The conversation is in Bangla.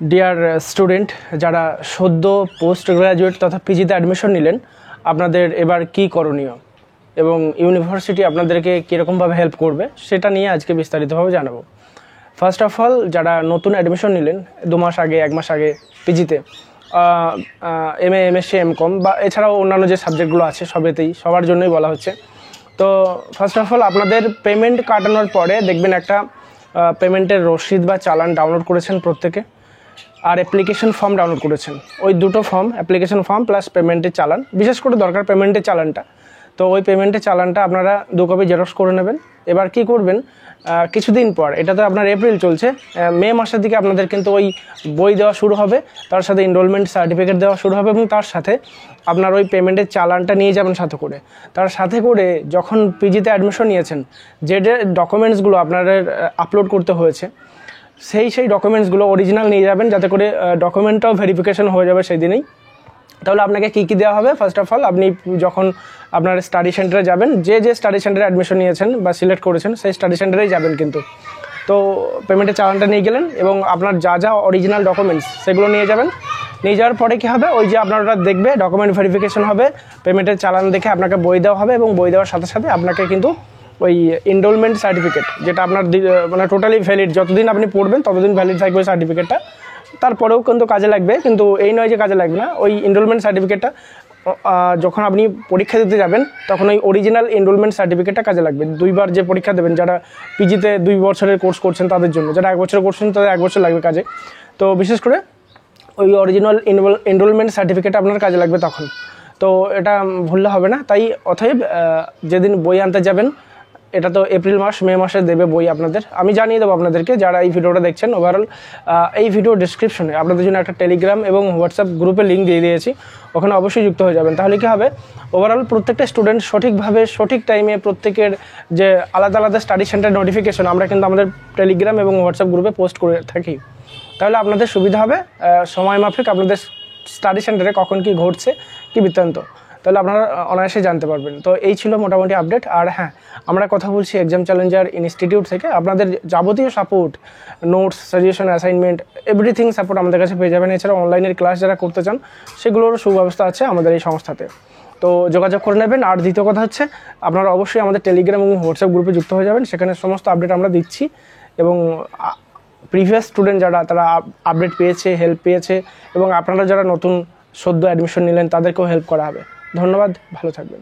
ডিয়ার স্টুডেন্ট, যারা সদ্য পোস্ট গ্রাজুয়েট তথা পিজিতে অ্যাডমিশন নিলেন, আপনাদের এবার কি করণীয় এবং ইউনিভার্সিটি আপনাদেরকে কীরকমভাবে হেল্প করবে সেটা নিয়ে আজকে বিস্তারিতভাবে জানাবো। ফার্স্ট অফ অল, যারা নতুন অ্যাডমিশন নিলেন 2 মাস আগে 1 মাস আগে পিজিতে, এমএ এমএসসি এমকম বা এছাড়াও অন্যান্য যে সাবজেক্টগুলো আছে সবার জন্যই বলা হচ্ছে। তো ফার্স্ট অফ অল, আপনাদের পেমেন্ট কাটানোর পরে দেখবেন একটা পেমেন্টের রসিদ বা চালান ডাউনলোড করেছেন প্রত্যেকে, আর অ্যাপ্লিকেশন ফর্ম ডাউনলোড করেছেন। ওই দুটো ফর্ম, অ্যাপ্লিকেশন ফর্ম প্লাস পেমেন্টের চালান, বিশেষ করে দরকার পেমেন্টের চালানটা। তো ওই পেমেন্টের চালানটা আপনারা 2 কপি জেরক্স করে নেবেন। এবার কি করবেন, কিছুদিন পর, এটা তো আপনার এপ্রিল চলছে, মে মাসের দিকে আপনাদের কিন্তু ওই বই দেওয়া শুরু হবে, তার সাথে এনরোলমেন্ট সার্টিফিকেট দেওয়া শুরু হবে এবং তার সাথে আপনার ওই পেমেন্টের চালানটা নিয়ে যাবেন সাথে করে। তার সাথে করে যখন পিজিতে অ্যাডমিশন নিয়েছেন, যে ডকুমেন্টসগুলো আপনাদের আপলোড করতে হয়েছে, সেই ডকুমেন্টসগুলো অরিজিনাল নিয়ে যাবেন, যাতে করে ডকুমেন্টটাও ভেরিফিকেশন হয়ে যাবে সেই দিনেই। তাহলে আপনাকে কী দেওয়া হবে, ফার্স্ট অফ অল আপনি যখন আপনার স্টাডি সেন্টারে যাবেন, যে স্টাডি সেন্টারে অ্যাডমিশন নিয়েছেন বা সিলেক্ট করেছেন সেই স্টাডি সেন্টারেই যাবেন কিন্তু। তো পেমেন্টের চালানটা নিয়ে গেলেন এবং আপনার যা অরিজিনাল ডকুমেন্টস সেগুলো নিয়ে যাবেন। নিয়ে যাওয়ার পরে কী হবে, ওই যে আপনারা দেখবে ডকুমেন্ট ভেরিফিকেশন হবে, পেমেন্টের চালান দেখে আপনাকে বই দেওয়া হবে এবং বই দেওয়ার সাথে সাথে আপনাকে কিন্তু ওই এনরোলমেন্ট সার্টিফিকেট, যেটা আপনার মানে টোটালি ভ্যালিড, যতদিন আপনি পড়বেন ততদিন ভ্যালিড থাকবে ওই সার্টিফিকেটটা। তারপরেও কিন্তু কাজে লাগবে, কিন্তু এই নয় যে কাজে লাগবে না। ওই এনরোলমেন্ট সার্টিফিকেটটা যখন আপনি পরীক্ষা দিতে যাবেন তখন ওই অরিজিনাল এনরোলমেন্ট সার্টিফিকেটটা কাজে লাগবে। 2 বার যে পরীক্ষা দেবেন, যারা পিজিতে 2 বছরের কোর্স করছেন তাদের জন্য, যারা 1 বছরের করছেন তাদের 1 বছর লাগবে কাজে। তো বিশেষ করে ওই অরিজিনাল এনরোলমেন্ট সার্টিফিকেট আপনার কাজে লাগবে তখন। তো এটা ভুললে হবে না। তাই অতএব যেদিন বই আনতে যাবেন, এটা তো এপ্রিল মাস, মে মাসে দেবে বই আপনাদের। আমি জানিয়ে দেবো আপনাদেরকে, যারা এই ভিডিওটা দেখছেন। ওভারঅল এই ভিডিও ডিসক্রিপশনে আপনাদের জন্য একটা টেলিগ্রাম এবং হোয়াটসঅ্যাপ গ্রুপে লিঙ্ক দিয়ে দিয়েছি, ওখানে অবশ্যই যুক্ত হয়ে যাবেন। তাহলে কী হবে, ওভারঅল প্রত্যেকটা স্টুডেন্ট সঠিকভাবে সঠিক টাইমে প্রত্যেকের যে আলাদা আলাদা স্টাডি সেন্টার নোটিফিকেশন আমরা কিন্তু আমাদের টেলিগ্রাম এবং হোয়াটসঅ্যাপ গ্রুপে পোস্ট করে থাকি। তাহলে আপনাদের সুবিধা হবে, সময় মাফিক আপনাদের স্টাডি সেন্টারে কখন কী ঘটছে, কী বৃত্তান্ত, তাহলে আপনারা অনায়াসে জানতে পারবেন। তো এই ছিল মোটামুটি আপডেট। আর হ্যাঁ, আমরা কথা বলছি এক্সাম চ্যালেঞ্জার ইনস্টিটিউট থেকে। আপনাদের যাবতীয় support, notes, suggestion, assignment, everything support আমাদের কাছে পেয়ে যাবেন। এছাড়াও অনলাইনের ক্লাস যারা করতে চান সেগুলোরও সুব্যবস্থা আছে আমাদের এই সংস্থাতে। তো যোগাযোগ করে নেবেন। আর দ্বিতীয় কথা হচ্ছে, আপনারা অবশ্যই আমাদের টেলিগ্রাম এবং হোয়াটসঅ্যাপ গ্রুপে যুক্ত হয়ে যাবেন, সেখানে সমস্ত আপডেট আমরা দিচ্ছি। এবং প্রিভিয়াস স্টুডেন্ট যারা, তারা আপডেট পেয়েছে, হেল্প পেয়েছে, এবং আপনারা যারা নতুন সদ্য অ্যাডমিশন নিলেন তাদেরকেও হেল্প করা হবে। ধন্যবাদ, ভালো থাকবেন।